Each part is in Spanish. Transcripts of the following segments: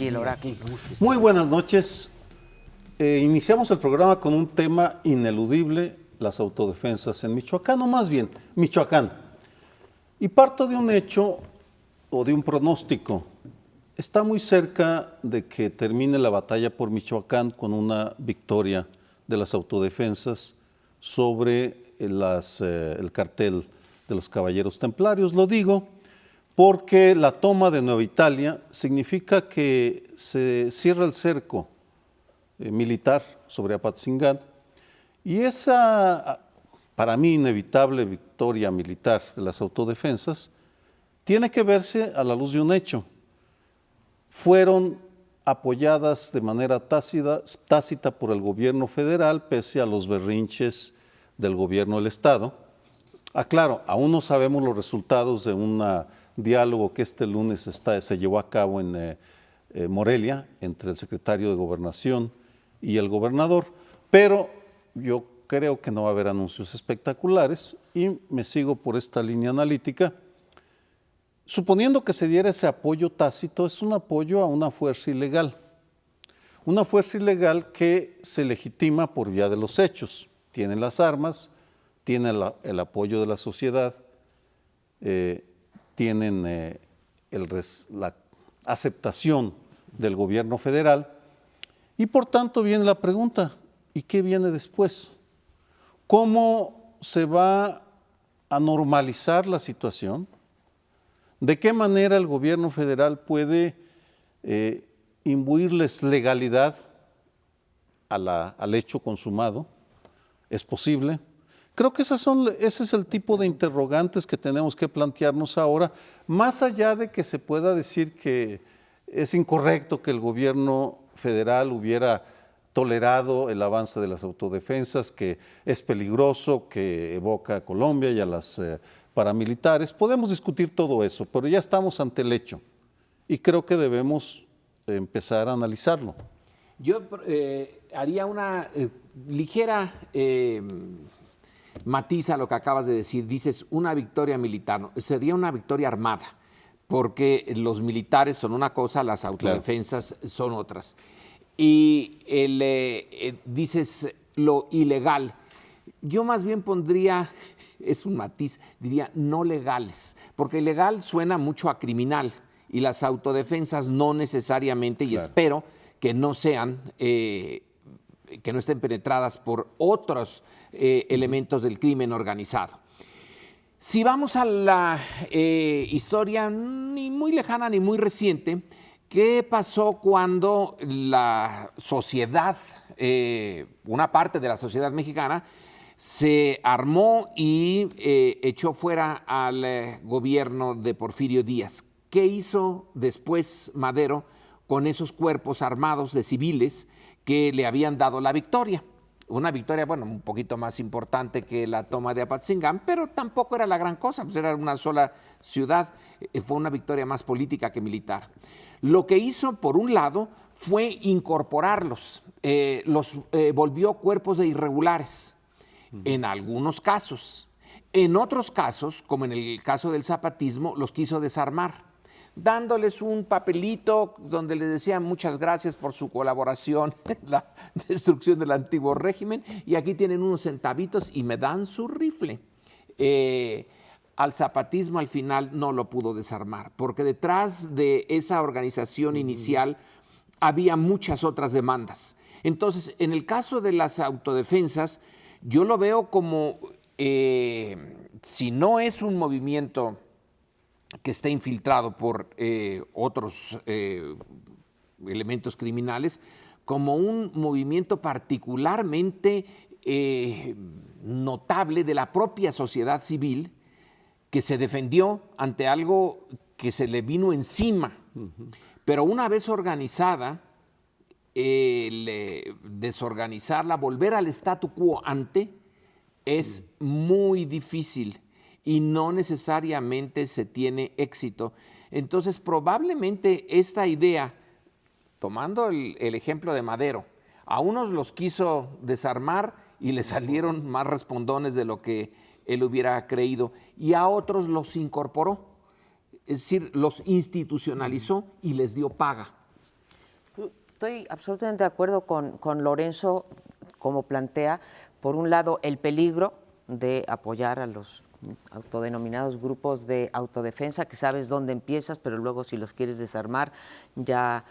aquí el oráculo. Muy buenas noches. Iniciamos el programa con un tema ineludible, las autodefensas en Michoacán, o más bien, Michoacán. Y parto de un hecho o de un pronóstico. Está muy cerca de que termine la batalla por Michoacán con una victoria de las autodefensas sobre el cartel de los Caballeros Templarios. Lo digo porque la toma de Nueva Italia significa que se cierra el cerco militar sobre Apatzingán, y esa, para mí, inevitable victoria militar de las autodefensas tiene que verse a la luz de un hecho. Fueron apoyadas de manera tácita por el gobierno federal, pese a los berrinches del gobierno del Estado. Claro, aún no sabemos los resultados de un diálogo que este lunes se llevó a cabo en Morelia entre el secretario de Gobernación y el gobernador, pero yo creo que no va a haber anuncios espectaculares y me sigo por esta línea analítica. Suponiendo que se diera ese apoyo tácito, es un apoyo a una fuerza ilegal que se legitima por vía de los hechos. Tienen las armas, tienen el apoyo de la sociedad, tienen la aceptación del gobierno federal, y por tanto viene la pregunta, ¿y qué viene después? ¿Cómo se va a normalizar la situación? ¿De qué manera el gobierno federal puede imbuirles legalidad al hecho consumado? ¿Es posible? Creo que ese es el tipo de interrogantes que tenemos que plantearnos ahora, más allá de que se pueda decir que es incorrecto que el gobierno federal hubiera tolerado el avance de las autodefensas, que es peligroso, que evoca a Colombia y a las paramilitares. Podemos discutir todo eso, pero ya estamos ante el hecho y creo que debemos empezar a analizarlo. Yo haría una ligera matiz a lo que acabas de decir. Dices una victoria militar, no, sería una victoria armada, porque los militares son una cosa, las autodefensas son otras. Y dices lo ilegal. Yo más bien pondría, es un matiz, diría no legales, porque ilegal suena mucho a criminal y las autodefensas no necesariamente, y espero que no sean, que no estén penetradas por otros elementos del crimen organizado. Si vamos a la historia ni muy lejana ni muy reciente, ¿qué pasó cuando la sociedad, una parte de la sociedad mexicana, se armó y echó fuera al gobierno de Porfirio Díaz? ¿Qué hizo después Madero con esos cuerpos armados de civiles que le habían dado la victoria? Una victoria, bueno, un poquito más importante que la toma de Apatzingán, pero tampoco era la gran cosa, pues era una sola ciudad. Fue una victoria más política que militar. Lo que hizo, por un lado, fue incorporarlos, los volvió cuerpos de irregulares, en algunos casos. En otros casos, como en el caso del zapatismo, los quiso desarmar, dándoles un papelito donde les decían muchas gracias por su colaboración en la destrucción del antiguo régimen, y aquí tienen unos centavitos y me dan su rifle. Al zapatismo al final no lo pudo desarmar, porque detrás de esa organización inicial había muchas otras demandas. Entonces, en el caso de las autodefensas, yo lo veo como, si no es un movimiento que esté infiltrado por otros elementos criminales, como un movimiento particularmente notable de la propia sociedad civil, que se defendió ante algo que se le vino encima. Pero una vez organizada, desorganizarla, volver al statu quo ante, es muy difícil y no necesariamente se tiene éxito. Entonces, probablemente esta idea, tomando el ejemplo de Madero, a unos los quiso desarmar y le salieron más respondones de lo que él hubiera creído, y a otros los incorporó, es decir, los institucionalizó y les dio paga. Estoy absolutamente de acuerdo con Lorenzo, como plantea, por un lado, el peligro de apoyar a los autodenominados grupos de autodefensa, que sabes dónde empiezas, pero luego si los quieres desarmar, ya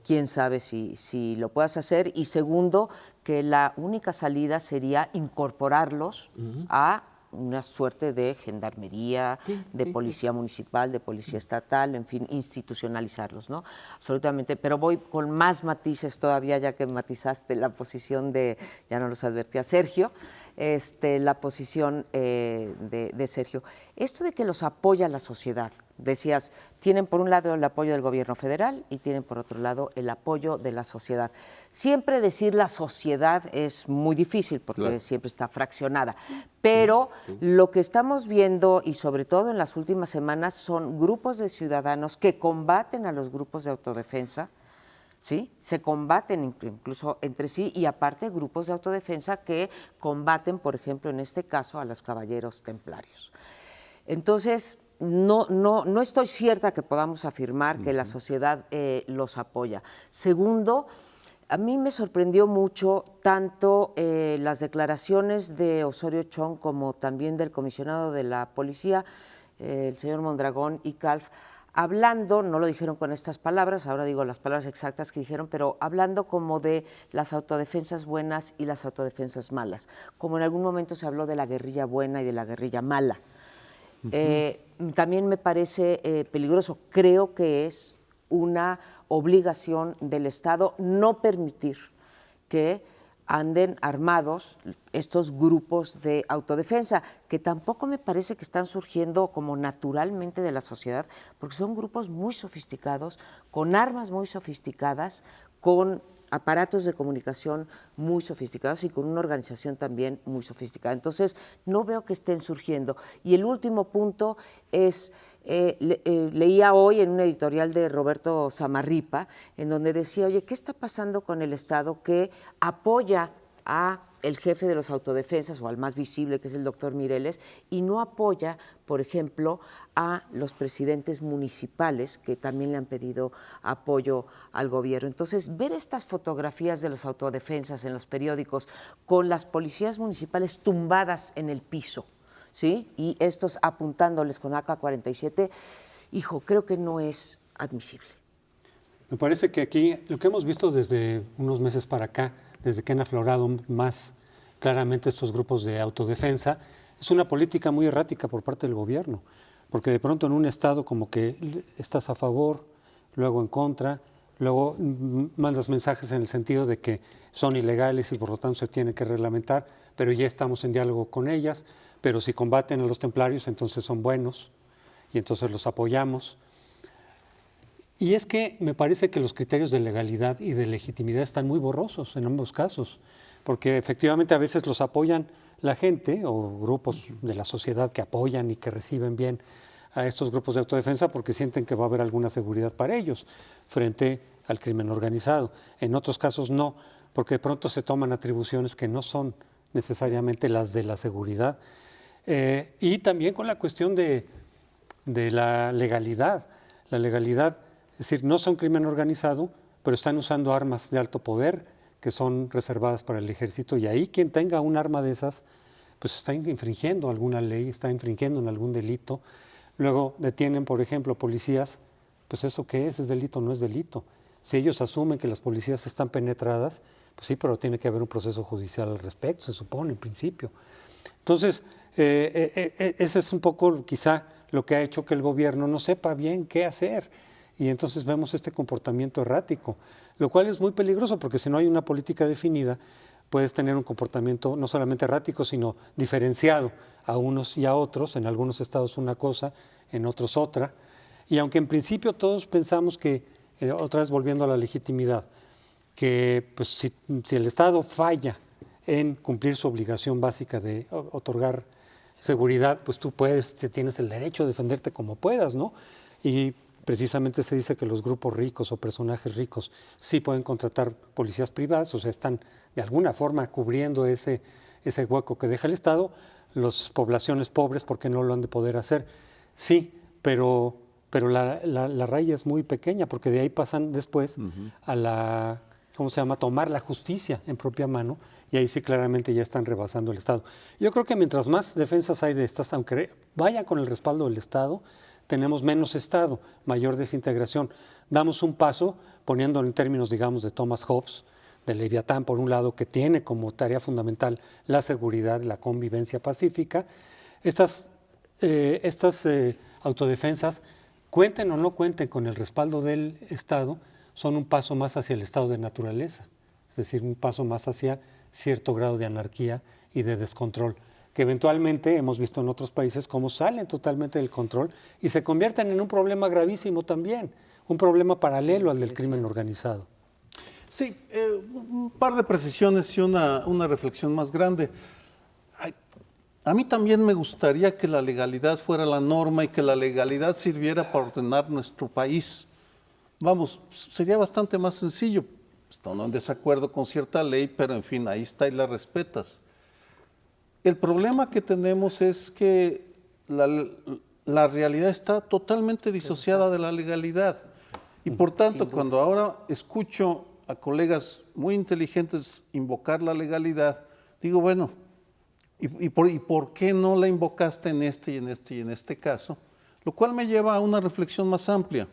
quién sabe si lo puedas hacer. Y segundo, que la única salida sería incorporarlos a una suerte de gendarmería, de policía municipal, de policía estatal, en fin, institucionalizarlos, ¿no? Absolutamente, pero voy con más matices todavía, ya que matizaste la posición de, ya no los advertía Sergio, la posición de Sergio. Esto de que los apoya la sociedad, decías, tienen por un lado el apoyo del gobierno federal y tienen por otro lado el apoyo de la sociedad. Siempre decir la sociedad es muy difícil porque siempre está fraccionada, pero lo que estamos viendo y sobre todo en las últimas semanas son grupos de ciudadanos que combaten a los grupos de autodefensa, ¿sí? Se combaten incluso entre sí y aparte grupos de autodefensa que combaten, por ejemplo, en este caso a los caballeros templarios. Entonces, no estoy cierta que podamos afirmar que la sociedad los apoya. Segundo, a mí me sorprendió mucho tanto las declaraciones de Osorio Chong como también del comisionado de la policía, el señor Mondragón y Calf, hablando, no lo dijeron con estas palabras, ahora digo las palabras exactas que dijeron, pero hablando como de las autodefensas buenas y las autodefensas malas, como en algún momento se habló de la guerrilla buena y de la guerrilla mala. También me parece peligroso, creo que es una obligación del Estado no permitir que anden armados estos grupos de autodefensa, que tampoco me parece que están surgiendo como naturalmente de la sociedad, porque son grupos muy sofisticados, con armas muy sofisticadas, con aparatos de comunicación muy sofisticados y con una organización también muy sofisticada. Entonces, no veo que estén surgiendo. Y el último punto es, leía hoy en un editorial de Roberto Samarripa, en donde decía, oye, ¿qué está pasando con el Estado que apoya a el jefe de los autodefensas o al más visible, que es el doctor Mireles, y no apoya, por ejemplo, a los presidentes municipales que también le han pedido apoyo al gobierno? Entonces, ver estas fotografías de los autodefensas en los periódicos con las policías municipales tumbadas en el piso, ¿sí? Y estos apuntándoles con AK-47, hijo, creo que no es admisible. Me parece que aquí lo que hemos visto desde unos meses para acá, desde que han aflorado más claramente estos grupos de autodefensa, es una política muy errática por parte del gobierno, porque de pronto en un estado como que estás a favor, luego en contra, luego mandas mensajes en el sentido de que son ilegales y por lo tanto se tienen que reglamentar, pero ya estamos en diálogo con ellas, pero si combaten a los templarios entonces son buenos y entonces los apoyamos. Y es que me parece que los criterios de legalidad y de legitimidad están muy borrosos en ambos casos, porque efectivamente a veces los apoyan la gente o grupos de la sociedad que apoyan y que reciben bien a estos grupos de autodefensa porque sienten que va a haber alguna seguridad para ellos frente al crimen organizado. En otros casos no, porque de pronto se toman atribuciones que no son necesariamente las de la seguridad. Y también con la cuestión de la legalidad. La legalidad, es decir, no son crimen organizado, pero están usando armas de alto poder que son reservadas para el ejército, y ahí quien tenga un arma de esas, pues está infringiendo alguna ley, está infringiendo en algún delito. Luego detienen, por ejemplo, policías, pues ¿eso qué es? ¿Es delito o no es delito? Si ellos asumen que las policías están penetradas, pues sí, pero tiene que haber un proceso judicial al respecto, se supone, en principio. Entonces, ese es un poco quizá lo que ha hecho que el gobierno no sepa bien qué hacer. Y entonces vemos este comportamiento errático, lo cual es muy peligroso porque si no hay una política definida, puedes tener un comportamiento no solamente errático, sino diferenciado a unos y a otros, en algunos estados una cosa, en otros otra. Y aunque en principio todos pensamos que, otra vez volviendo a la legitimidad, que pues, si el Estado falla en cumplir su obligación básica de otorgar seguridad, pues tú tienes el derecho a defenderte como puedas, ¿no? Y precisamente se dice que los grupos ricos o personajes ricos sí pueden contratar policías privadas, o sea, están de alguna forma cubriendo ese hueco que deja el Estado. Las poblaciones pobres, ¿por qué no lo han de poder hacer? Sí, pero pero la raya es muy pequeña, porque de ahí pasan después a la, ¿cómo se llama?, tomar la justicia en propia mano, y ahí sí claramente ya están rebasando el Estado. Yo creo que mientras más defensas hay de estas, aunque vaya con el respaldo del Estado, tenemos menos Estado, mayor desintegración. Damos un paso, poniendo en términos, digamos, de Thomas Hobbes, de Leviatán, por un lado, que tiene como tarea fundamental la seguridad, la convivencia pacífica. Estas autodefensas, cuenten o no cuenten con el respaldo del Estado, son un paso más hacia el estado de naturaleza, es decir, un paso más hacia cierto grado de anarquía y de descontrol, que eventualmente hemos visto en otros países cómo salen totalmente del control y se convierten en un problema gravísimo también, un problema paralelo al del crimen organizado. Sí, un par de precisiones y una reflexión más grande. A mí también me gustaría que la legalidad fuera la norma y que la legalidad sirviera para ordenar nuestro país. Vamos, sería bastante más sencillo. Estoy en desacuerdo con cierta ley, pero en fin, ahí está y la respetas. El problema que tenemos es que la realidad está totalmente disociada de la legalidad. Y por tanto, cuando ahora escucho a colegas muy inteligentes invocar la legalidad, digo, bueno, ¿y por qué no la invocaste en este y en este y en este caso? Lo cual me lleva a una reflexión más amplia.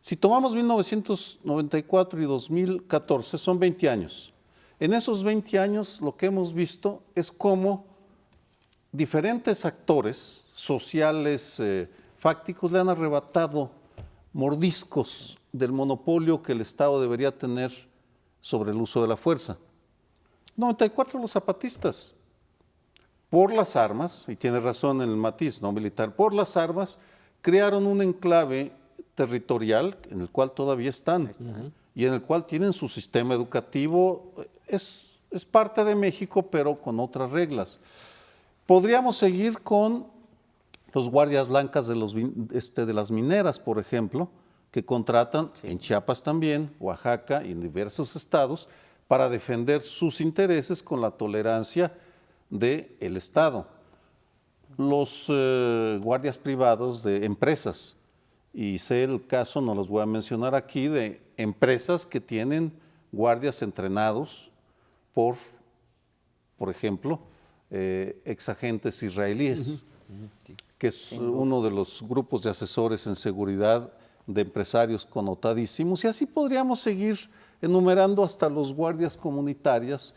Si tomamos 1994 y 2014, son 20 años. En esos 20 años lo que hemos visto es cómo diferentes actores sociales, fácticos, le han arrebatado mordiscos del monopolio que el Estado debería tener sobre el uso de la fuerza. 94 los zapatistas, por las armas, y tiene razón en el matiz no militar, por las armas, crearon un enclave territorial en el cual todavía están y en el cual tienen su sistema educativo, es parte de México pero con otras reglas. Podríamos seguir con los guardias blancas de las mineras, por ejemplo, que contratan en Chiapas también, Oaxaca y en diversos estados para defender sus intereses con la tolerancia del Estado. Los guardias privados de empresas, y sé el caso, no los voy a mencionar aquí, de empresas que tienen guardias entrenados por ejemplo, exagentes israelíes, que es uno de los grupos de asesores en seguridad de empresarios connotadísimos, y así podríamos seguir enumerando hasta los guardias comunitarias,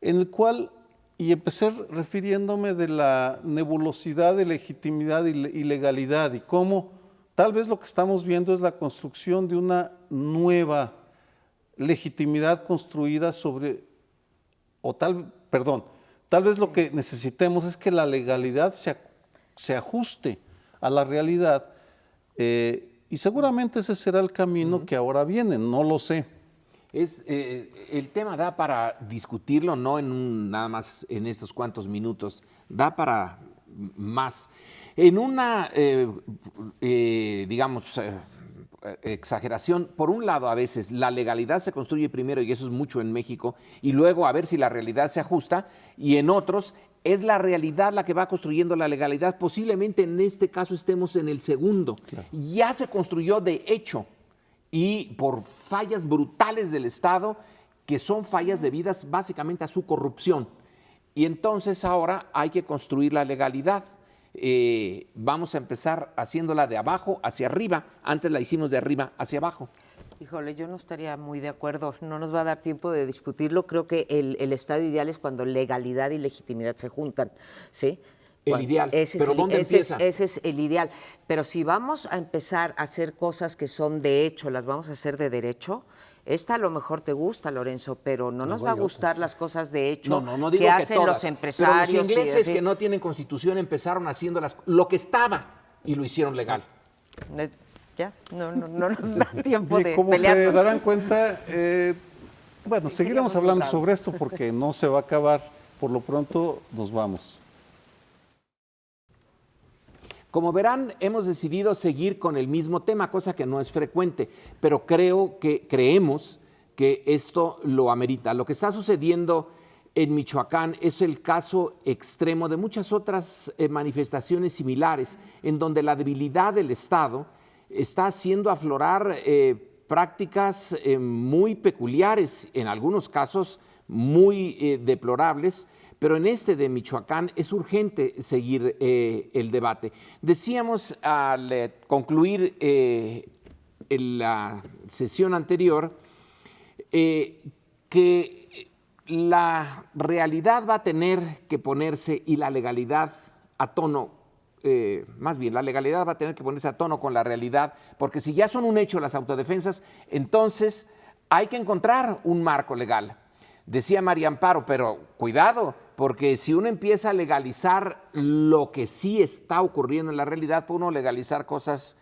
en el cual, y empecé refiriéndome de la nebulosidad de legitimidad y legalidad, y cómo tal vez lo que estamos viendo es la construcción de una nueva legitimidad construida sobre, tal vez lo que necesitemos es que la legalidad se ajuste a la realidad, y seguramente ese será el camino que ahora viene, no lo sé. El tema da para discutirlo, no nada más en estos cuantos minutos, da para más. En una, exageración, por un lado a veces la legalidad se construye primero, y eso es mucho en México, y luego a ver si la realidad se ajusta, y en otros es la realidad la que va construyendo la legalidad. Posiblemente en este caso estemos en el segundo. Claro. Ya se construyó de hecho, y por fallas brutales del Estado, que son fallas debidas básicamente a su corrupción. Y entonces ahora hay que construir la legalidad. Vamos a empezar haciéndola de abajo hacia arriba. Antes la hicimos de arriba hacia abajo. Híjole, yo no estaría muy de acuerdo, no nos va a dar tiempo de discutirlo. Creo que el estado ideal es cuando legalidad y legitimidad se juntan, ¿sí? El ideal, pero ¿dónde empieza? Ese es el ideal. Pero si vamos a empezar a hacer cosas que son de hecho, las vamos a hacer de derecho, esta a lo mejor te gusta, Lorenzo, pero no nos va a gustar las cosas de hecho que hacen los empresarios. Pero los ingleses que no tienen constitución empezaron haciendo lo que estaba y lo hicieron legal. Ya, no nos da tiempo de como pelear. Se darán cuenta, bueno, seguiremos hablando sobre esto porque no se va a acabar. Por lo pronto nos vamos. Como verán, hemos decidido seguir con el mismo tema, cosa que no es frecuente, pero creemos que esto lo amerita. Lo que está sucediendo en Michoacán es el caso extremo de muchas otras manifestaciones similares, en donde la debilidad del Estado está haciendo aflorar prácticas muy peculiares, en algunos casos muy deplorables, pero en este de Michoacán es urgente seguir el debate. Decíamos al concluir en la sesión anterior que la realidad va a tener que ponerse y la legalidad a tono, más bien la legalidad va a tener que ponerse a tono con la realidad, porque si ya son un hecho las autodefensas, entonces hay que encontrar un marco legal. Decía María Amparo, pero cuidado, porque si uno empieza a legalizar lo que sí está ocurriendo en la realidad, puede uno legalizar cosas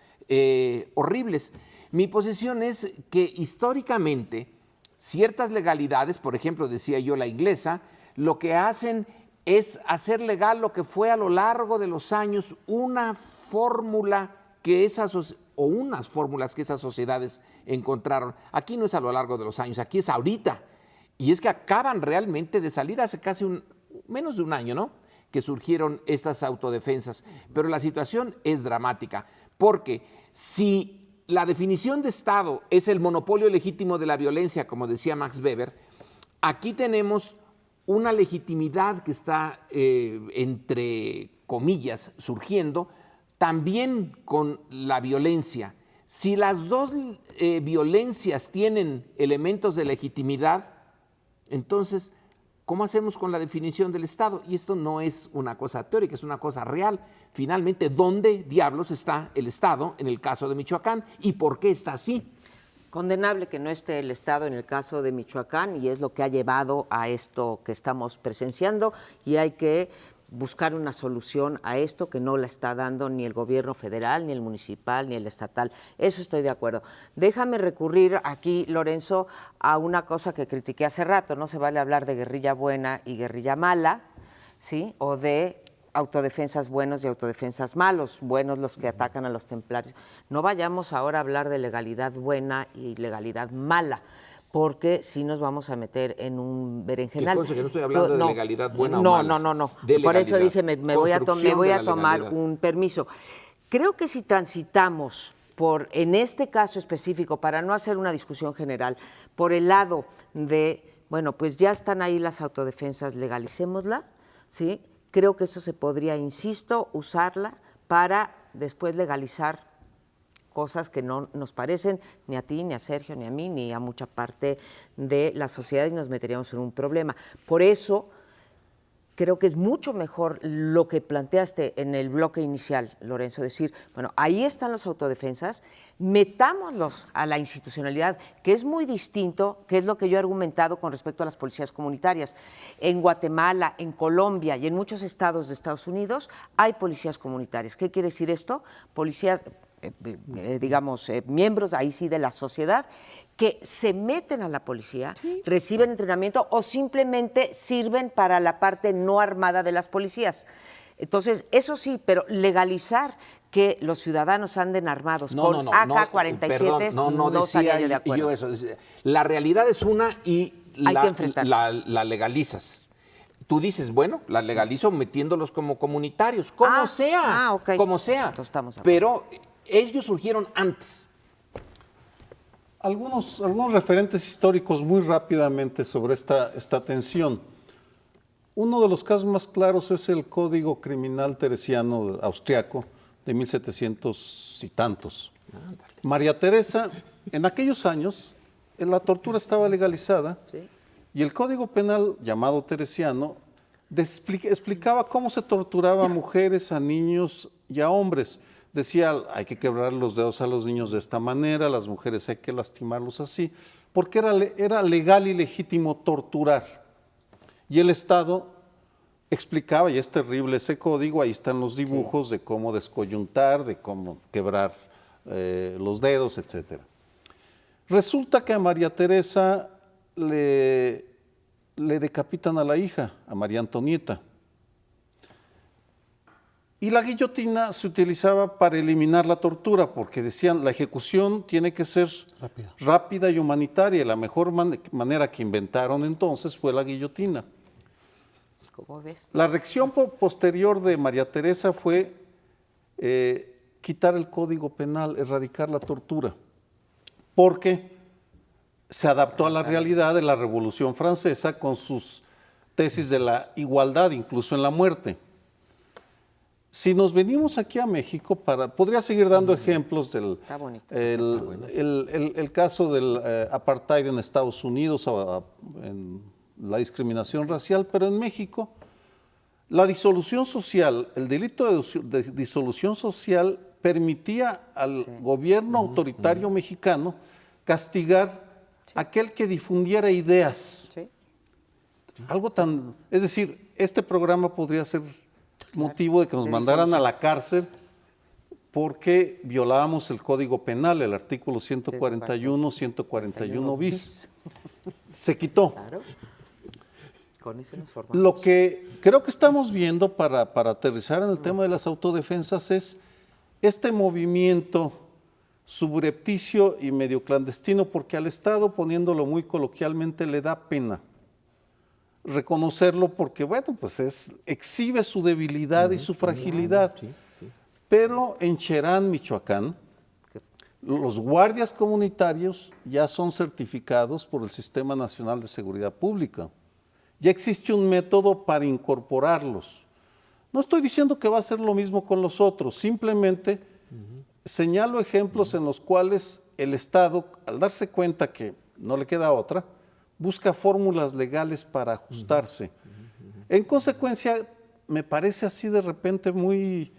horribles. Mi posición es que históricamente ciertas legalidades, por ejemplo, decía yo la inglesa, lo que hacen es hacer legal lo que fue a lo largo de los años una fórmula que o unas fórmulas que esas sociedades encontraron. Aquí no es a lo largo de los años, aquí es ahorita. Y es que acaban realmente de salir hace casi menos de un año, ¿no?, que surgieron estas autodefensas. Pero la situación es dramática, porque si la definición de Estado es el monopolio legítimo de la violencia, como decía Max Weber, aquí tenemos una legitimidad que está, entre comillas, surgiendo también con la violencia. Si las dos violencias tienen elementos de legitimidad, entonces, ¿cómo hacemos con la definición del Estado? Y esto no es una cosa teórica, es una cosa real. Finalmente, ¿dónde diablos está el Estado en el caso de Michoacán y por qué está así? Condenable que no esté el Estado en el caso de Michoacán y es lo que ha llevado a esto que estamos presenciando y hay que buscar una solución a esto que no la está dando ni el gobierno federal, ni el municipal, ni el estatal. Eso estoy de acuerdo. Déjame recurrir aquí, Lorenzo, a una cosa que critiqué hace rato. No se vale hablar de guerrilla buena y guerrilla mala, ¿sí? O de autodefensas buenos y autodefensas malos, buenos los que atacan a los templarios. No vayamos ahora a hablar de legalidad buena y legalidad mala, porque si nos vamos a meter en un berenjenal. Que conste que no estoy hablando de legalidad buena o mala. No. Por eso dije, me voy a tomar legalidad. un permiso. Creo que si transitamos en este caso específico, para no hacer una discusión general, por el lado de, bueno, pues ya están ahí las autodefensas, legalicémosla, ¿sí? Creo que eso se podría, insisto, usarla para después legalizar cosas que no nos parecen ni a ti, ni a Sergio, ni a mí, ni a mucha parte de la sociedad y nos meteríamos en un problema. Por eso creo que es mucho mejor lo que planteaste en el bloque inicial, Lorenzo, decir, bueno, ahí están las autodefensas, metámoslos a la institucionalidad, que es muy distinto, que es lo que yo he argumentado con respecto a las policías comunitarias. En Guatemala, en Colombia y en muchos estados de Estados Unidos hay policías comunitarias. ¿Qué quiere decir esto? Policías, miembros ahí sí de la sociedad que se meten a la policía, sí, reciben entrenamiento o simplemente sirven para la parte no armada de las policías. Entonces, eso sí, pero legalizar que los ciudadanos anden armados con AK-47 no estaría yo de acuerdo. La realidad es una y hay que enfrentarla. La legalizas. Tú dices, bueno, la legalizo metiéndolos como comunitarios, como sea. Okay. Como sea. Entonces, estamos pero ellos surgieron antes. Algunos referentes históricos muy rápidamente sobre esta tensión. Uno de los casos más claros es el Código Criminal Teresiano austriaco de 1700 y tantos. María Teresa, en aquellos años, la tortura estaba legalizada, ¿sí?, y el Código Penal, llamado teresiano, explicaba cómo se torturaba a mujeres, a niños y a hombres. Decía, hay que quebrar los dedos a los niños de esta manera, a las mujeres hay que lastimarlos así, porque era legal y legítimo torturar. Y el Estado explicaba, y es terrible ese código, ahí están los dibujos, sí, de cómo descoyuntar, de cómo quebrar los dedos, etc. Resulta que a María Teresa le decapitan a la hija, a María Antonieta. Y la guillotina se utilizaba para eliminar la tortura, porque decían la ejecución tiene que ser rápida y humanitaria. La mejor manera que inventaron entonces fue la guillotina. ¿Cómo ves? La reacción posterior de María Teresa fue quitar el Código Penal, erradicar la tortura, porque se adaptó a la realidad de la Revolución Francesa con sus tesis de la igualdad, incluso en la muerte. Si nos venimos aquí a México, podría seguir dando ejemplos del Está bonito. el caso del apartheid en Estados Unidos, en la discriminación racial, pero en México la disolución social, el delito de disolución social permitía al gobierno autoritario mexicano castigar a aquel que difundiera ideas. Sí. Algo tan, es decir, este programa podría ser motivo de que nos mandaran a la cárcel porque violábamos el Código Penal, el artículo 141, 141 bis. Se quitó. Claro. Con eso nos formamos. Lo que creo que estamos viendo para aterrizar en el tema de las autodefensas es este movimiento subrepticio y medio clandestino, porque al Estado, poniéndolo muy coloquialmente, le da pena reconocerlo porque, bueno, pues exhibe su debilidad y su fragilidad. Pero en Cherán, Michoacán, los guardias comunitarios ya son certificados por el Sistema Nacional de Seguridad Pública. Ya existe un método para incorporarlos. No estoy diciendo que va a ser lo mismo con los otros, simplemente señalo ejemplos en los cuales el Estado, al darse cuenta que no le queda otra, busca fórmulas legales para ajustarse. En consecuencia, me parece así de repente muy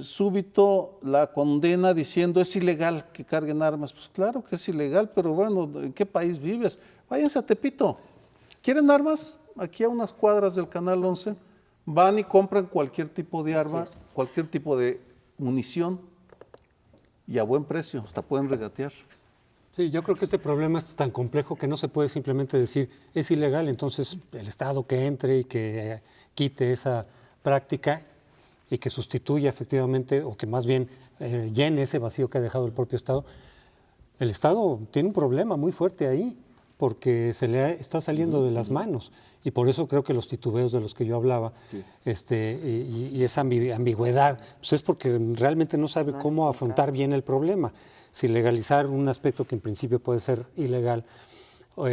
súbito la condena diciendo es ilegal que carguen armas. Pues claro que es ilegal, pero bueno, ¿en qué país vives? Váyanse a Tepito. ¿Quieren armas? Aquí a unas cuadras del Canal 11, van y compran cualquier tipo de arma, cualquier tipo de munición y a buen precio, hasta pueden regatear. Sí, yo creo que este problema es tan complejo que no se puede simplemente decir es ilegal, entonces el Estado que entre y que quite esa práctica y que sustituya efectivamente, o que más bien llene ese vacío que ha dejado el propio Estado. El Estado tiene un problema muy fuerte ahí, porque se le está saliendo de las manos. Y por eso creo que los titubeos de los que yo hablaba, y esa ambigüedad, pues es porque realmente no sabe cómo afrontar bien el problema. Si legalizar un aspecto que en principio puede ser ilegal, o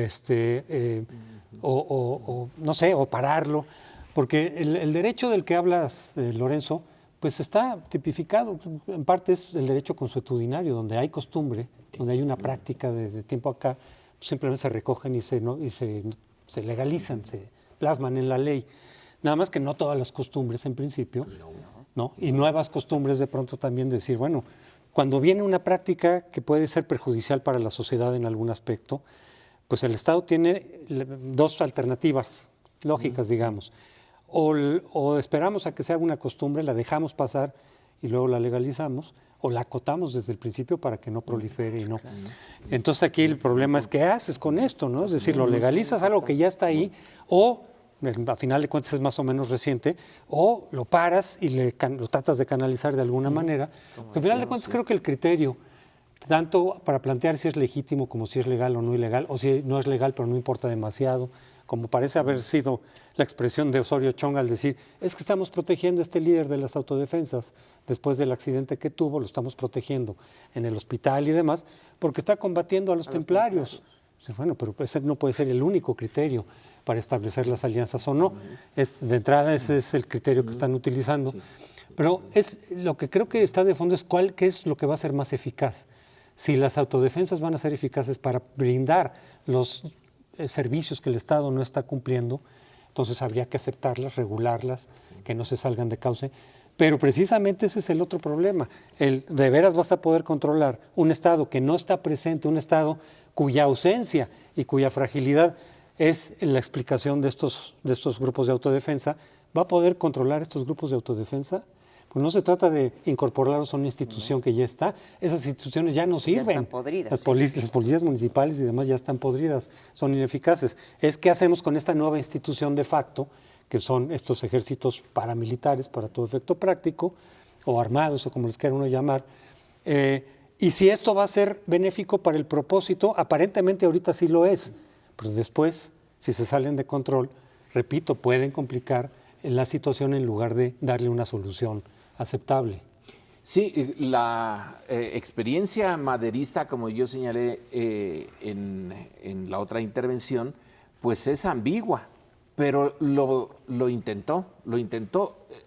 no sé, o pararlo. Porque el derecho del que hablas, Lorenzo, pues está tipificado. En parte es el derecho consuetudinario, donde hay costumbre, donde hay una práctica desde tiempo acá, simplemente se recogen y se legalizan, se plasman en la ley. Nada más que no todas las costumbres en principio, ¿no? Y nuevas costumbres de pronto también decir, bueno, cuando viene una práctica que puede ser perjudicial para la sociedad en algún aspecto, pues el Estado tiene dos alternativas lógicas, digamos. O esperamos a que se haga una costumbre, la dejamos pasar y luego la legalizamos, o la acotamos desde el principio para que no prolifere y no. Entonces aquí el problema es qué haces con esto, ¿no? Es decir, lo legalizas algo que ya está ahí, o a final de cuentas es más o menos reciente, o lo paras y lo tratas de canalizar de alguna manera. Porque al final de cuentas creo que el criterio, tanto para plantear si es legítimo como si es legal o no ilegal, o si no es legal pero no importa demasiado, como parece haber sido la expresión de Osorio Chong al decir, es que estamos protegiendo a este líder de las autodefensas después del accidente que tuvo, lo estamos protegiendo en el hospital y demás, porque está combatiendo a los templarios. Bueno, pero ese no puede ser el único criterio para establecer las alianzas o no. De entrada ese es el criterio que están utilizando. Pero lo que creo que está de fondo es qué es lo que va a ser más eficaz. Si las autodefensas van a ser eficaces para brindar los servicios que el Estado no está cumpliendo, entonces habría que aceptarlas, regularlas, que no se salgan de cauce. Pero precisamente ese es el otro problema. ¿De veras vas a poder controlar un Estado que no está presente, un Estado cuya ausencia y cuya fragilidad es la explicación de estos grupos de autodefensa? ¿Va a poder controlar estos grupos de autodefensa? Pues no se trata de incorporarlos a una institución que ya está. Esas instituciones ya no sirven. Ya están podridas. Las policías municipales y demás ya están podridas, son ineficaces. Es qué hacemos con esta nueva institución de facto, que son estos ejércitos paramilitares para todo efecto práctico, o armados, o como les quiera uno llamar. Y si esto va a ser benéfico para el propósito, aparentemente ahorita sí lo es, pero después, si se salen de control, repito, pueden complicar la situación en lugar de darle una solución aceptable. Sí, la experiencia maderista, como yo señalé en la otra intervención, pues es ambigua, pero lo intentó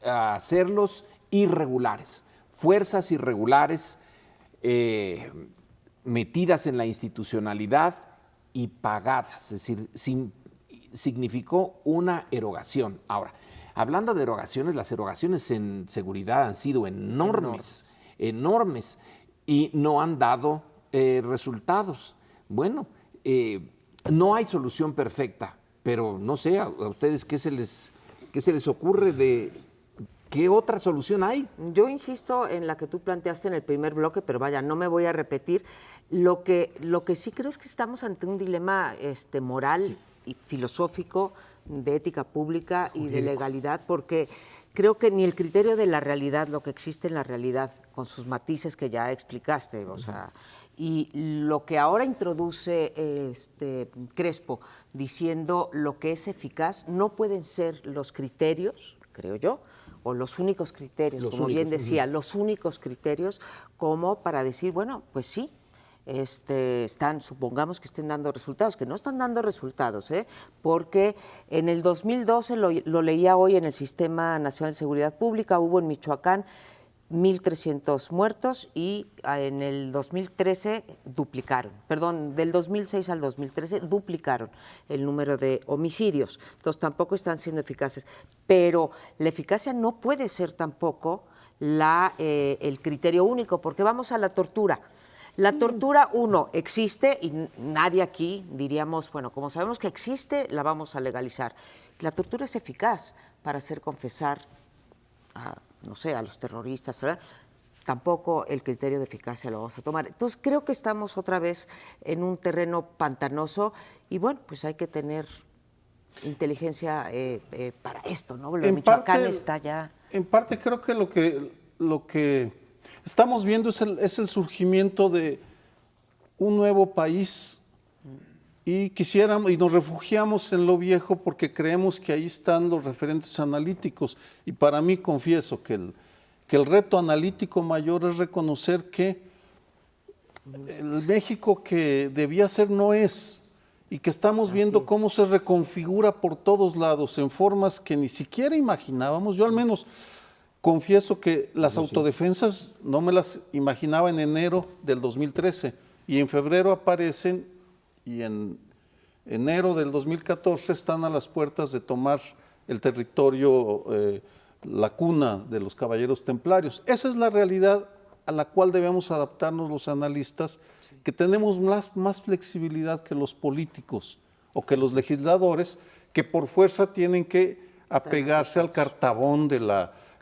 hacerlos irregulares, fuerzas irregulares metidas en la institucionalidad y pagadas, es decir, significó una erogación. Ahora, hablando de erogaciones, las erogaciones en seguridad han sido enormes, y no han dado resultados. Bueno, no hay solución perfecta, pero no sé, a ustedes qué se les ocurre de qué otra solución hay. Yo insisto en la que tú planteaste en el primer bloque, pero vaya, no me voy a repetir. Lo que sí creo es que estamos ante un dilema moral y filosófico, de ética pública y de legalidad, porque creo que ni el criterio de la realidad, lo que existe en la realidad, con sus matices que ya explicaste, o sea, y lo que ahora introduce Crespo, diciendo lo que es eficaz, no pueden ser los criterios, creo yo, o los únicos criterios, como bien decía, los únicos criterios como para decir, bueno, pues sí, supongamos que estén dando resultados, que no están dando resultados, porque en el 2012, lo leía hoy en el Sistema Nacional de Seguridad Pública, hubo en Michoacán 1,300 muertos y en el 2013 duplicaron, perdón, del 2006 al 2013 duplicaron el número de homicidios, entonces tampoco están siendo eficaces, pero la eficacia no puede ser tampoco el criterio único, porque vamos a la tortura. La tortura, existe y nadie aquí diríamos, bueno, como sabemos que existe, la vamos a legalizar. La tortura es eficaz para hacer confesar a los terroristas, ¿verdad? Tampoco el criterio de eficacia lo vamos a tomar. Entonces creo que estamos otra vez en un terreno pantanoso y bueno, pues hay que tener inteligencia para esto, ¿no? Lo de Michoacán está ya... En parte creo que lo que estamos viendo es el surgimiento de un nuevo país y nos refugiamos en lo viejo porque creemos que ahí están los referentes analíticos y para mí confieso que el reto analítico mayor es reconocer que el México que debía ser no es y que estamos viendo cómo se reconfigura por todos lados en formas que ni siquiera imaginábamos. Yo al menos confieso que las autodefensas no me las imaginaba en enero del 2013 y en febrero aparecen y en enero del 2014 están a las puertas de tomar el territorio, la cuna de los caballeros templarios. Esa es la realidad a la cual debemos adaptarnos los analistas, que tenemos más flexibilidad que los políticos o que los legisladores, que por fuerza tienen que apegarse al cartabón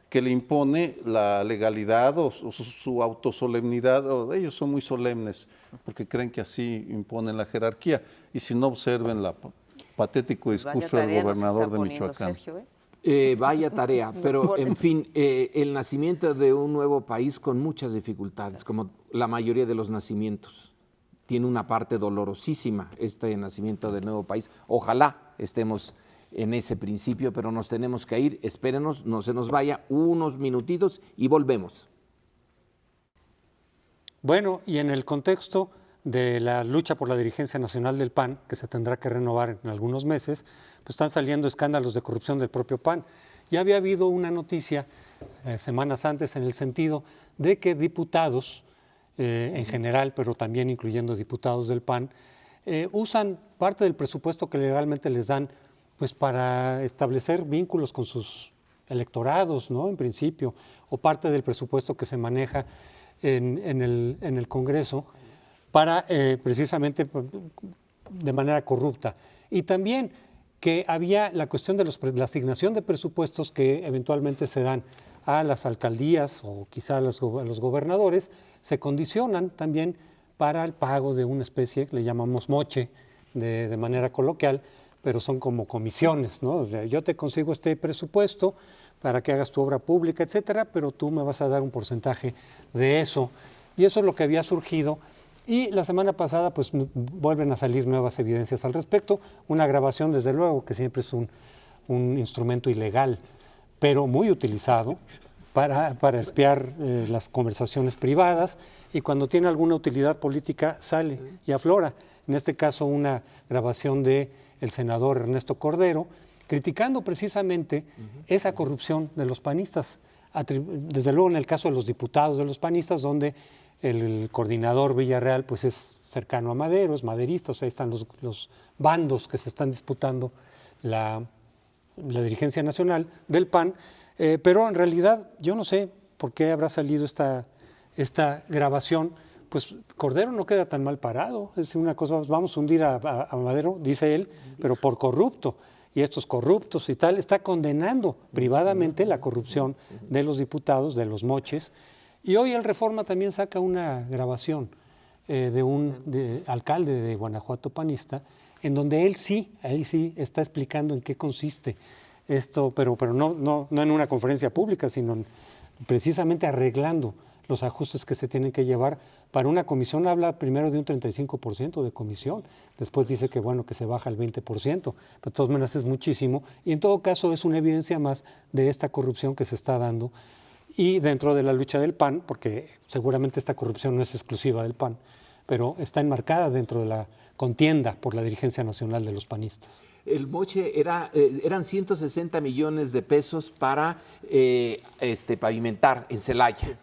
que le impone la legalidad o su autosolemnidad. Ellos son muy solemnes porque creen que así imponen la jerarquía. Y si no, observen el patético discurso del gobernador de Michoacán. Sergio, Vaya tarea, pero en fin, el nacimiento de un nuevo país con muchas dificultades, como la mayoría de los nacimientos. Tiene una parte dolorosísima este nacimiento del nuevo país. Ojalá estemos en ese principio, pero nos tenemos que ir. Espérenos, no se nos vaya, unos minutitos y volvemos. Bueno, y en el contexto de la lucha por la dirigencia nacional del PAN, que se tendrá que renovar en algunos meses, pues están saliendo escándalos de corrupción del propio PAN. Ya había habido una noticia semanas antes en el sentido de que diputados, en general, pero también incluyendo diputados del PAN, usan parte del presupuesto que legalmente les dan pues para establecer vínculos con sus electorados, ¿no? En principio, o parte del presupuesto que se maneja en el Congreso para precisamente de manera corrupta. Y también que había la cuestión de la asignación de presupuestos que eventualmente se dan a las alcaldías o quizá a los gobernadores, se condicionan también para el pago de una especie, le llamamos moche de manera coloquial, pero son como comisiones, ¿no? O sea, yo te consigo este presupuesto para que hagas tu obra pública, etcétera, pero tú me vas a dar un porcentaje de eso. Y eso es lo que había surgido. Y la semana pasada, pues, vuelven a salir nuevas evidencias al respecto. Una grabación, desde luego, que siempre es un instrumento ilegal, pero muy utilizado para espiar las conversaciones privadas, y cuando tiene alguna utilidad política sale y aflora. En este caso, una grabación del senador Ernesto Cordero, criticando precisamente esa corrupción de los panistas. Desde luego en el caso de los diputados de los panistas, donde el coordinador Villarreal pues es cercano a Madero, es maderista, o sea, ahí están los bandos que se están disputando la dirigencia nacional del PAN, pero en realidad yo no sé por qué habrá salido esta grabación. Pues Cordero no queda tan mal parado, es una cosa, vamos a hundir a Madero, dice él, pero por corrupto. Y estos corruptos y tal, está condenando privadamente la corrupción de los diputados, de los moches. Y hoy el Reforma también saca una grabación de un alcalde de Guanajuato panista, en donde él sí está explicando en qué consiste esto, pero no en una conferencia pública, sino precisamente arreglando los ajustes que se tienen que llevar para una comisión. Habla primero de un 35% de comisión, después dice que bueno, que se baja al 20%, pero de todas maneras es muchísimo, y en todo caso es una evidencia más de esta corrupción que se está dando, y dentro de la lucha del PAN, porque seguramente esta corrupción no es exclusiva del PAN, pero está enmarcada dentro de la contienda por la dirigencia nacional de los panistas. El moche eran 160 millones de pesos para pavimentar en Celaya.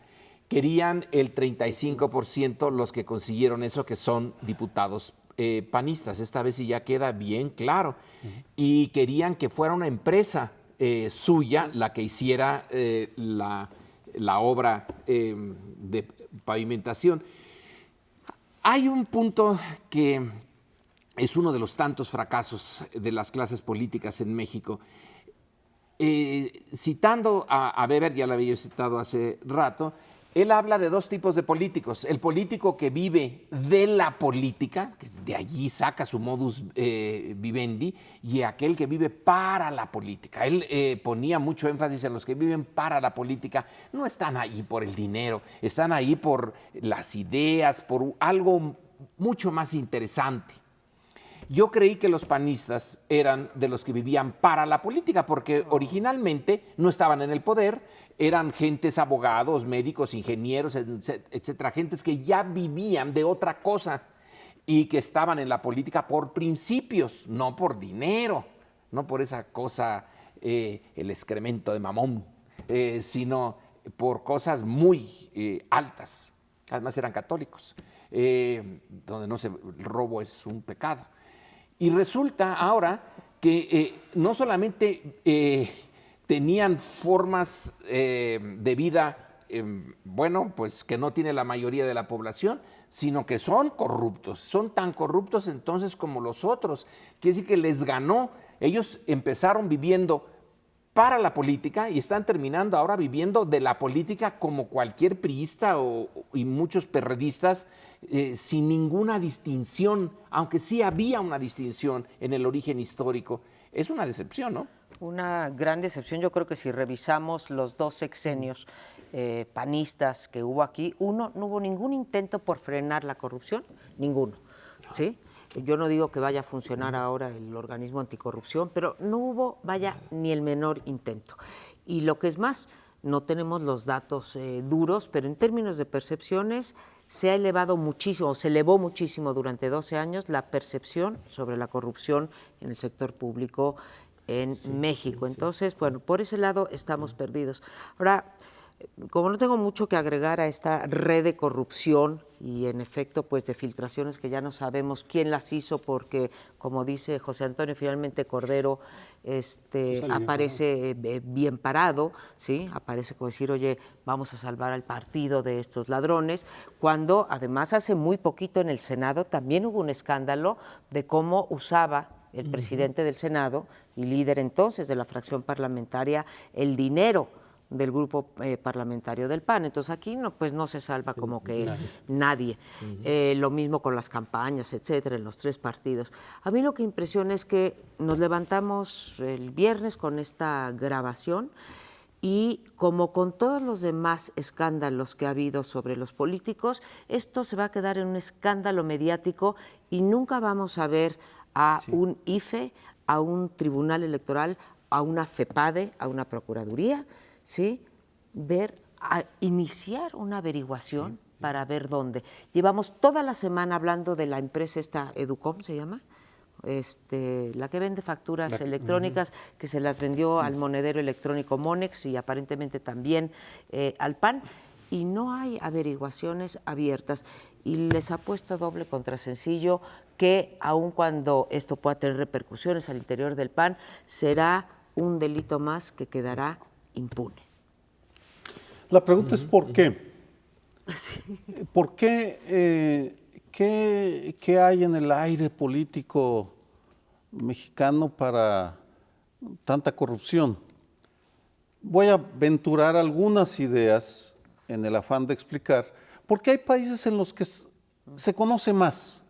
Querían el 35% los que consiguieron eso, que son diputados panistas. Esta vez sí ya queda bien claro. Y querían que fuera una empresa suya la que hiciera la obra de pavimentación. Hay un punto que es uno de los tantos fracasos de las clases políticas en México. Citando a Weber, ya lo había citado hace rato, él habla de dos tipos de políticos. El político que vive de la política, que de allí saca su modus vivendi, y aquel que vive para la política. Él ponía mucho énfasis en los que viven para la política. No están ahí por el dinero, están ahí por las ideas, por algo mucho más interesante. Yo creí que los panistas eran de los que vivían para la política, porque originalmente no estaban en el poder, eran gentes, abogados, médicos, ingenieros, etcétera, gentes que ya vivían de otra cosa y que estaban en la política por principios, no por dinero, no por esa cosa, el excremento de Mamón, sino por cosas muy altas. Además eran católicos, donde el robo es un pecado. Y resulta ahora que no solamente tenían formas de vida, pues que no tiene la mayoría de la población, sino que son corruptos. Son tan corruptos entonces como los otros. Quiere decir que les ganó. Ellos empezaron viviendo para la política y están terminando ahora viviendo de la política como cualquier priista y muchos perredistas, sin ninguna distinción, aunque sí había una distinción en el origen histórico. Es una decepción, ¿no? Una gran decepción. Yo creo que si revisamos los dos sexenios panistas que hubo aquí, no hubo ningún intento por frenar la corrupción, ninguno, ¿sí? Yo no digo que vaya a funcionar ahora el organismo anticorrupción, pero no hubo, ni el menor intento. Y lo que es más, no tenemos los datos duros, pero en términos de percepciones se ha elevado muchísimo, se elevó muchísimo durante 12 años la percepción sobre la corrupción en el sector público en México. Entonces, bueno, por ese lado estamos perdidos. Ahora, como no tengo mucho que agregar a esta red de corrupción y en efecto pues de filtraciones que ya no sabemos quién las hizo, porque como dice José Antonio, finalmente Cordero aparece bien parado, ¿sí? Aparece como decir, oye, vamos a salvar al partido de estos ladrones, cuando además hace muy poquito en el Senado también hubo un escándalo de cómo usaba el presidente del Senado y líder entonces de la fracción parlamentaria el dinero del grupo parlamentario del PAN. Entonces aquí no se salva como que nadie. Lo mismo con las campañas, etcétera, en los tres partidos. A mí lo que impresiona es que nos levantamos el viernes con esta grabación y como con todos los demás escándalos que ha habido sobre los políticos, esto se va a quedar en un escándalo mediático y nunca vamos a ver a un IFE, a un tribunal electoral a una FEPADE, a una Procuraduría, ¿sí? Iniciar una averiguación para ver dónde. Llevamos toda la semana hablando de la empresa esta Educom, ¿se llama? La que vende facturas electrónicas, que se las vendió al monedero electrónico Monex y aparentemente también al PAN, y no hay averiguaciones abiertas. Y les ha puesto doble contra sencillo que aun cuando esto pueda tener repercusiones al interior del PAN, será un delito más que quedará impune. La pregunta es ¿por qué? Sí. ¿Por qué? ¿Qué hay en el aire político mexicano para tanta corrupción? Voy a aventurar algunas ideas en el afán de explicar, porque hay países en los que se conoce más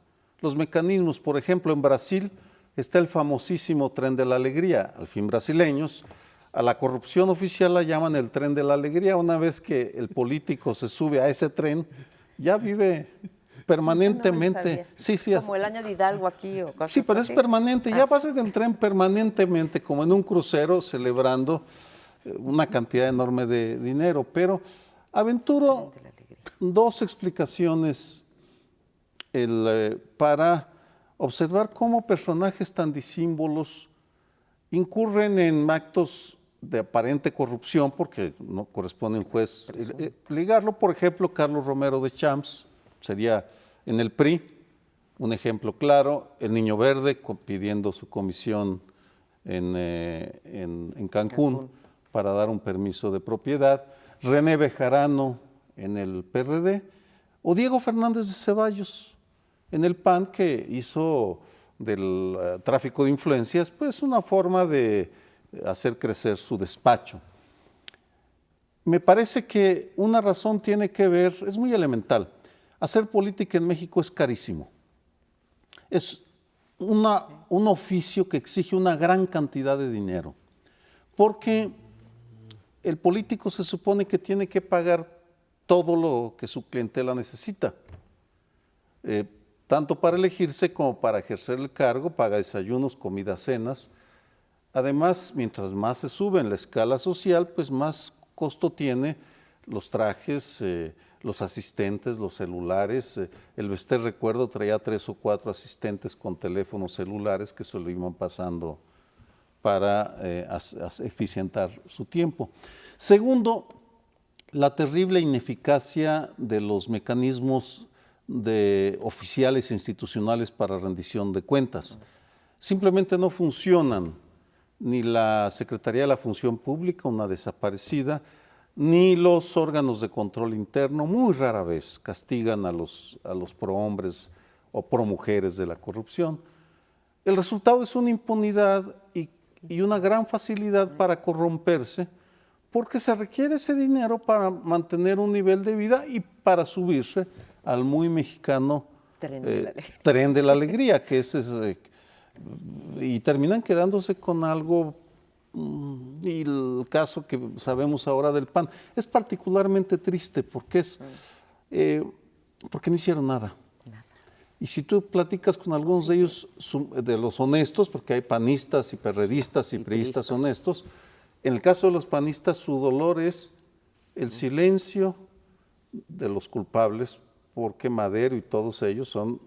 los mecanismos. Por ejemplo, en Brasil está el famosísimo Tren de la Alegría. Al fin, brasileños, a la corrupción oficial la llaman el Tren de la Alegría. Una vez que el político se sube a ese tren, ya vive permanentemente. Sí, como el año de Hidalgo aquí o cosas Sí, pero así. es permanente. Ya vas en el tren permanentemente, como en un crucero, celebrando una cantidad enorme de dinero. Pero aventuro dos explicaciones para observar cómo personajes tan disímbolos incurren en actos de aparente corrupción, porque no corresponde a un juez ligarlo. Por ejemplo, Carlos Romero de Champs sería en el PRI un ejemplo claro, el Niño Verde pidiendo su comisión en Cancún para dar un permiso de propiedad, René Bejarano en el PRD, o Diego Fernández de Ceballos en el PAN, que hizo del tráfico de influencias pues una forma de hacer crecer su despacho. Me parece que una razón tiene que ver, es muy elemental, hacer política en México es carísimo. Es un oficio que exige una gran cantidad de dinero, porque el político se supone que tiene que pagar todo lo que su clientela necesita, tanto para elegirse como para ejercer el cargo, paga desayunos, comidas, cenas. Además, mientras más se sube en la escala social, pues más costo tiene los trajes, los asistentes, los celulares. El Bester, recuerdo, traía 3 o 4 asistentes con teléfonos celulares que se lo iban pasando para eficientar su tiempo. Segundo, la terrible ineficacia de los mecanismos oficiales e institucionales para rendición de cuentas. Simplemente no funcionan. Ni la Secretaría de la Función Pública, una desaparecida, ni los órganos de control interno, muy rara vez castigan a los prohombres o promujeres de la corrupción. El resultado es una impunidad y una gran facilidad para corromperse, porque se requiere ese dinero para mantener un nivel de vida y para subirse al muy mexicano tren de la alegría, que es y terminan quedándose con algo. Y el caso que sabemos ahora del PAN es particularmente triste porque porque no hicieron nada. Y si tú platicas con algunos de ellos, de los honestos, porque hay panistas y perredistas y priistas honestos, en el caso de los panistas su dolor es el silencio de los culpables, porque Madero y todos ellos son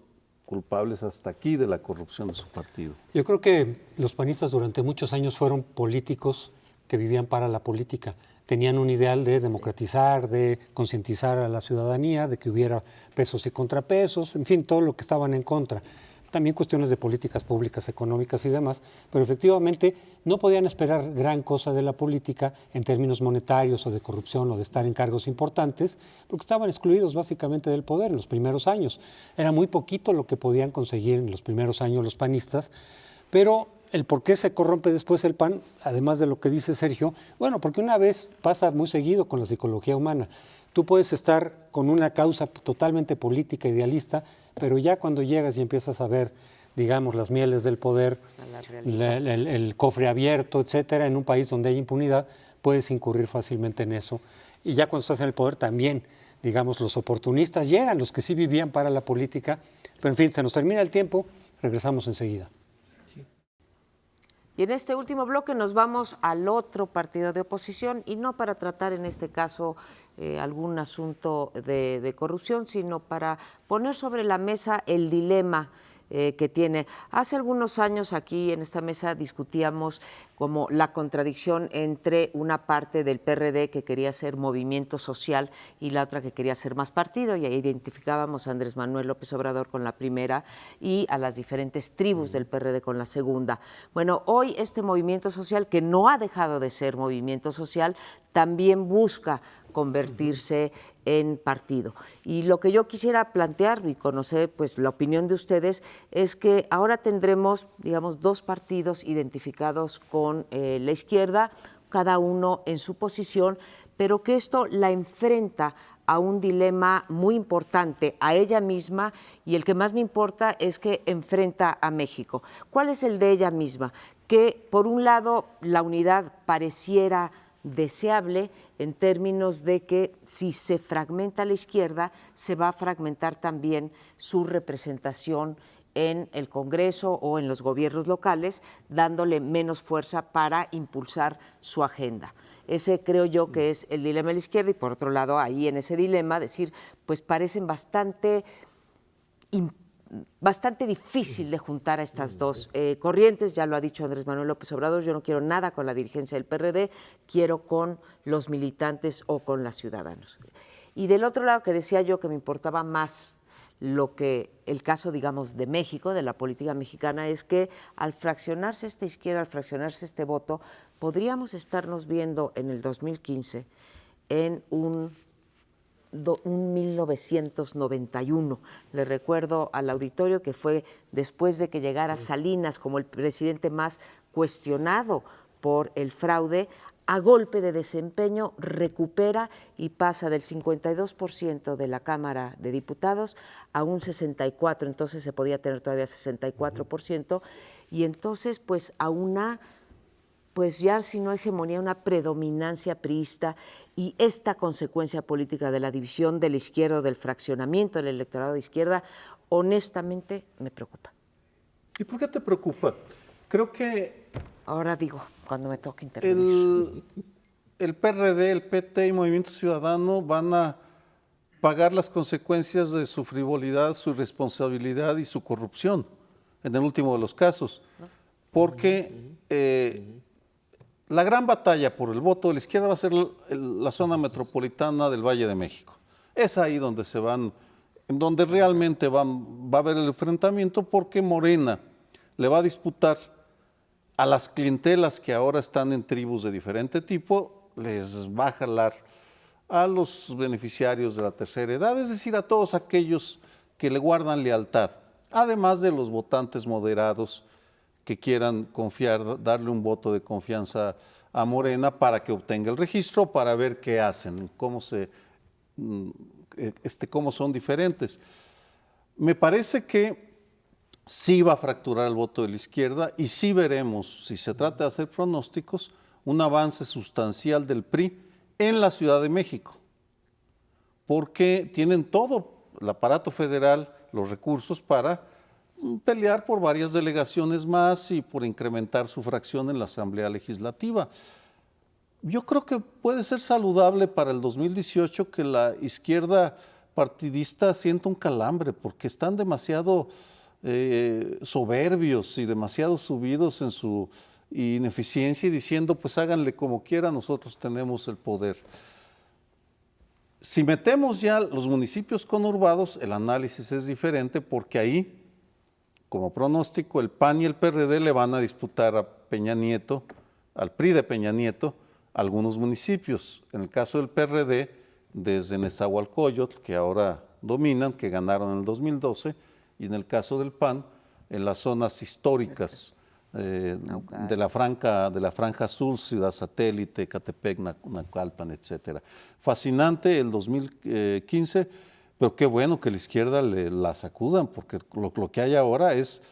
culpables hasta aquí de la corrupción de su partido. Yo creo que los panistas durante muchos años fueron políticos que vivían para la política. Tenían un ideal de democratizar, de concientizar a la ciudadanía, de que hubiera pesos y contrapesos, en fin, todo lo que estaban en contra. También cuestiones de políticas públicas, económicas y demás, pero efectivamente no podían esperar gran cosa de la política en términos monetarios o de corrupción o de estar en cargos importantes, porque estaban excluidos básicamente del poder en los primeros años. Era muy poquito lo que podían conseguir en los primeros años los panistas, pero el por qué se corrompe después el PAN, además de lo que dice Sergio, bueno, porque una vez pasa muy seguido con la psicología humana. Tú puedes estar con una causa totalmente política, idealista, pero ya cuando llegas y empiezas a ver, digamos, las mieles del poder, el cofre abierto, etcétera, en un país donde hay impunidad, puedes incurrir fácilmente en eso. Y ya cuando estás en el poder también, digamos, los oportunistas llegan, los que sí vivían para la política. Pero en fin, se nos termina el tiempo, regresamos enseguida. Y en este último bloque nos vamos al otro partido de oposición, y no para tratar en este caso algún asunto de corrupción, sino para poner sobre la mesa el dilema que tiene. Hace algunos años aquí en esta mesa discutíamos como la contradicción entre una parte del PRD que quería ser movimiento social y la otra que quería ser más partido, y ahí identificábamos a Andrés Manuel López Obrador con la primera y a las diferentes tribus del PRD con la segunda. Bueno, hoy este movimiento social, que no ha dejado de ser movimiento social, también busca convertirse en partido. Y lo que yo quisiera plantear y conocer pues la opinión de ustedes es que ahora tendremos, digamos, dos partidos identificados con la izquierda, cada uno en su posición, pero que esto la enfrenta a un dilema muy importante, a ella misma, y el que más me importa es que enfrenta a México. ¿Cuál es el de ella misma? Que por un lado la unidad pareciera deseable en términos de que si se fragmenta la izquierda, se va a fragmentar también su representación en el Congreso o en los gobiernos locales, dándole menos fuerza para impulsar su agenda. Ese creo yo que es el dilema de la izquierda, y por otro lado, ahí en ese dilema, decir, pues parecen bastante difícil de juntar a estas dos corrientes. Ya lo ha dicho Andrés Manuel López Obrador, yo no quiero nada con la dirigencia del PRD, quiero con los militantes o con los ciudadanos. Y del otro lado, que decía yo que me importaba más lo que el caso, digamos, de México, de la política mexicana, es que al fraccionarse esta izquierda, al fraccionarse este voto, podríamos estarnos viendo en el 2015 en un 1991. Le recuerdo al auditorio que fue después de que llegara Salinas como el presidente más cuestionado por el fraude, a golpe de desempeño recupera y pasa del 52% de la Cámara de Diputados a un 64%, entonces se podía tener todavía 64%, y entonces pues a una, pues ya si no hegemonía, una predominancia priista, y esta consecuencia política de la división de la izquierda, del fraccionamiento del electorado de izquierda, honestamente me preocupa. ¿Y por qué te preocupa? Creo que ahora digo, cuando me toque intervenir. El PRD, el PT y Movimiento Ciudadano van a pagar las consecuencias de su frivolidad, su irresponsabilidad y su corrupción, en el último de los casos, porque la gran batalla por el voto de la izquierda va a ser la zona metropolitana del Valle de México. Es ahí donde se van, en donde realmente va a haber el enfrentamiento, porque Morena le va a disputar a las clientelas que ahora están en tribus de diferente tipo, les va a jalar a los beneficiarios de la tercera edad, es decir, a todos aquellos que le guardan lealtad, además de los votantes moderados que quieran confiar, darle un voto de confianza a Morena para que obtenga el registro, para ver qué hacen, cómo son diferentes. Me parece que sí va a fracturar el voto de la izquierda, y sí veremos, si se trata de hacer pronósticos, un avance sustancial del PRI en la Ciudad de México, porque tienen todo el aparato federal, los recursos para pelear por varias delegaciones más y por incrementar su fracción en la Asamblea Legislativa. Yo creo que puede ser saludable para el 2018 que la izquierda partidista sienta un calambre, porque están demasiado soberbios y demasiado subidos en su ineficiencia y diciendo, pues háganle como quieran, nosotros tenemos el poder. Si metemos ya los municipios conurbados, el análisis es diferente, porque ahí, como pronóstico, el PAN y el PRD le van a disputar a Peña Nieto, al PRI de Peña Nieto, algunos municipios. En el caso del PRD, desde Nezahualcóyotl, que ahora dominan, que ganaron en el 2012, y en el caso del PAN, en las zonas históricas de la franja sur, Ciudad Satélite, Ecatepec, Naucalpan, etcétera. Fascinante el 2015, pero qué bueno que la izquierda la sacudan, porque lo que hay ahora es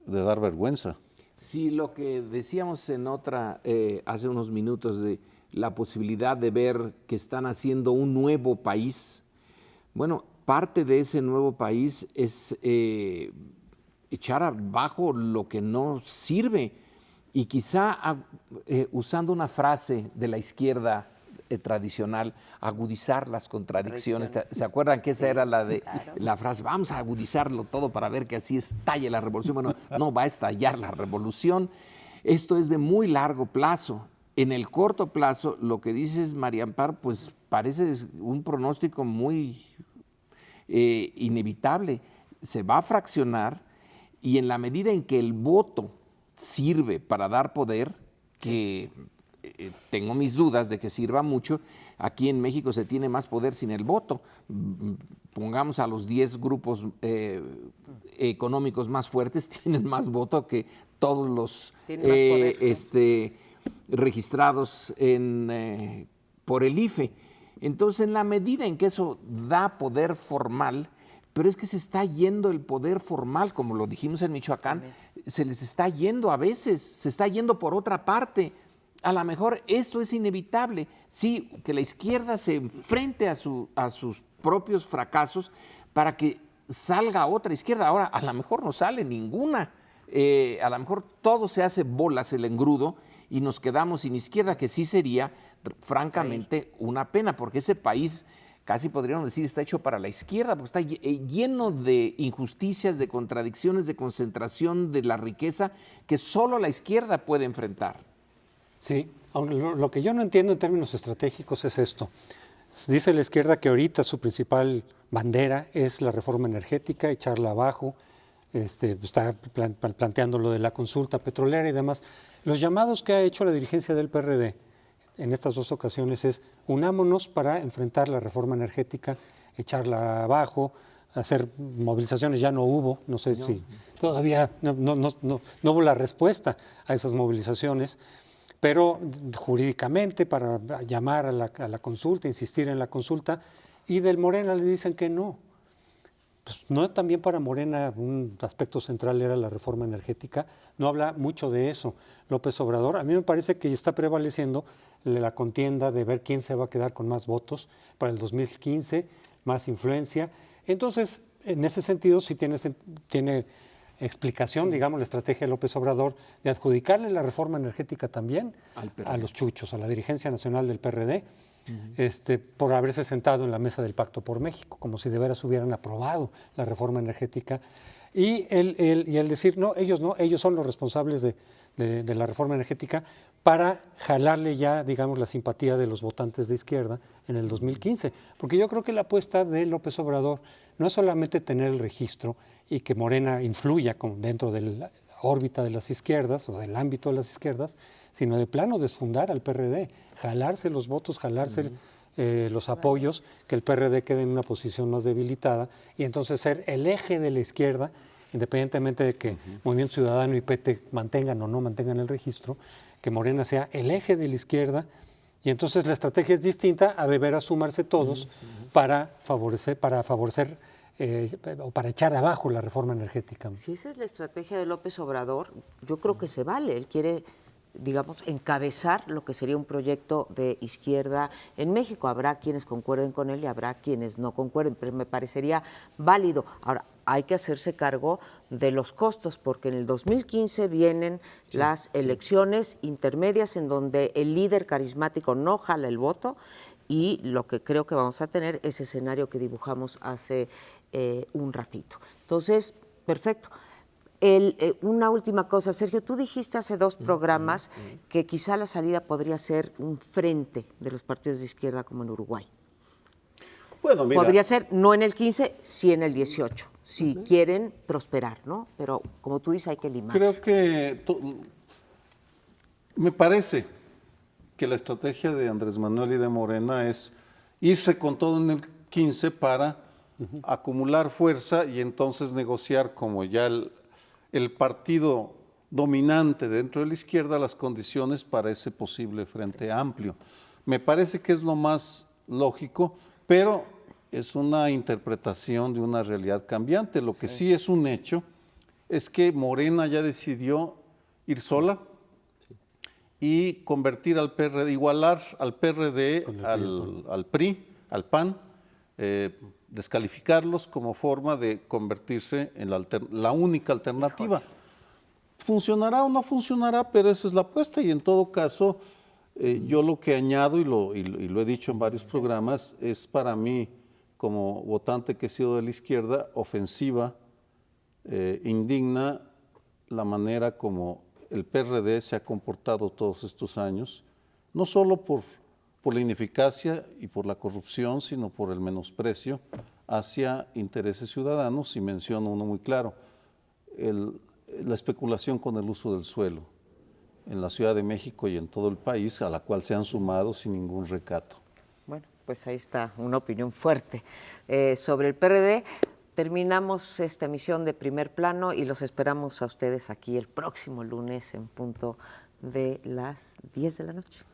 de dar vergüenza. Sí, lo que decíamos en otra, hace unos minutos, de la posibilidad de ver que están haciendo un nuevo país. Bueno, parte de ese nuevo país es echar abajo lo que no sirve. y quizá usando una frase de la izquierda tradicional, agudizar las contradicciones. ¿Se acuerdan que esa era la frase? Vamos a agudizarlo todo para ver que así estalle la revolución. Bueno, no va a estallar la revolución. Esto es de muy largo plazo. En el corto plazo, lo que dices, María Amparo, pues parece un pronóstico muy inevitable. Se va a fraccionar y en la medida en que el voto sirve para dar poder, que tengo mis dudas de que sirva mucho, aquí en México se tiene más poder sin el voto. Pongamos a los 10 grupos económicos más fuertes, tienen más voto que todos los registrados por el IFE. Entonces, en la medida en que eso da poder formal, pero es que se está yendo el poder formal, como lo dijimos en Michoacán, se les está yendo a veces, se está yendo por otra parte. A lo mejor esto es inevitable, sí, que la izquierda se enfrente a sus propios fracasos para que salga otra izquierda. Ahora, a lo mejor no sale ninguna, a lo mejor todo se hace bolas el engrudo y nos quedamos sin izquierda, que sí sería francamente una pena, porque ese país, casi podríamos decir, está hecho para la izquierda, porque está lleno de injusticias, de contradicciones, de concentración de la riqueza que solo la izquierda puede enfrentar. Sí, aunque lo que yo no entiendo en términos estratégicos es esto. Dice la izquierda que ahorita su principal bandera es la reforma energética, echarla abajo, está planteando lo de la consulta petrolera y demás. Los llamados que ha hecho la dirigencia del PRD en estas dos ocasiones es unámonos para enfrentar la reforma energética, echarla abajo, hacer movilizaciones. Ya no hubo, no sé si todavía no hubo la respuesta a esas movilizaciones, pero jurídicamente para llamar a la consulta, insistir en la consulta, y del Morena le dicen que no. Pues no, también para Morena un aspecto central era la reforma energética, no habla mucho de eso López Obrador. A mí me parece que está prevaleciendo la contienda de ver quién se va a quedar con más votos para el 2015, más influencia. Entonces, en ese sentido, sí tiene explicación, digamos, la estrategia de López Obrador de adjudicarle la reforma energética también a los chuchos, a la dirigencia nacional del PRD, por haberse sentado en la mesa del Pacto por México, como si de veras hubieran aprobado la reforma energética. Y el decir, no, ellos son los responsables de la reforma energética para jalarle ya, digamos, la simpatía de los votantes de izquierda en el 2015. Porque yo creo que la apuesta de López Obrador no es solamente tener el registro y que Morena influya dentro de la órbita de las izquierdas o del ámbito de las izquierdas, sino de plano desfundar al PRD, jalarse los votos, jalarse los apoyos, que el PRD quede en una posición más debilitada y entonces ser el eje de la izquierda, independientemente de que Movimiento Ciudadano y PT mantengan o no mantengan el registro, que Morena sea el eje de la izquierda, y entonces la estrategia es distinta a deber sumarse todos para favorecer o para echar abajo la reforma energética. Si esa es la estrategia de López Obrador, yo creo que se vale. Él quiere, digamos, encabezar lo que sería un proyecto de izquierda en México. Habrá quienes concuerden con él y habrá quienes no concuerden, pero me parecería válido. Ahora, hay que hacerse cargo de los costos, porque en el 2015 vienen las elecciones intermedias en donde el líder carismático no jala el voto y lo que creo que vamos a tener es ese escenario que dibujamos hace un ratito. Entonces, perfecto. Una última cosa, Sergio, tú dijiste hace dos programas que quizá la salida podría ser un frente de los partidos de izquierda como en Uruguay. Bueno, mira, podría ser, no en el 15, sí en el 18, si quieren prosperar, ¿no? Pero como tú dices, hay que limar. creo que me parece que la estrategia de Andrés Manuel y de Morena es irse con todo en el 15 para acumular fuerza y entonces negociar como ya el partido dominante dentro de la izquierda las condiciones para ese posible frente amplio. Me parece que es lo más lógico, pero es una interpretación de una realidad cambiante. Lo que sí es un hecho es que Morena ya decidió ir sola y convertir al PRD, igualar al PRD, al PRI, al PAN, descalificarlos como forma de convertirse en la única alternativa. ¿Funcionará o no funcionará? Pero esa es la apuesta y en todo caso yo lo que añado y lo he dicho en varios programas es para mí como votante que he sido de la izquierda ofensiva, indigna la manera como el PRD se ha comportado todos estos años, no solo por la ineficacia y por la corrupción, sino por el menosprecio hacia intereses ciudadanos, y menciono uno muy claro, la especulación con el uso del suelo en la Ciudad de México y en todo el país, a la cual se han sumado sin ningún recato. Bueno, pues ahí está una opinión fuerte sobre el PRD. Terminamos esta emisión de Primer Plano y los esperamos a ustedes aquí el próximo lunes en punto de las 10 de la noche.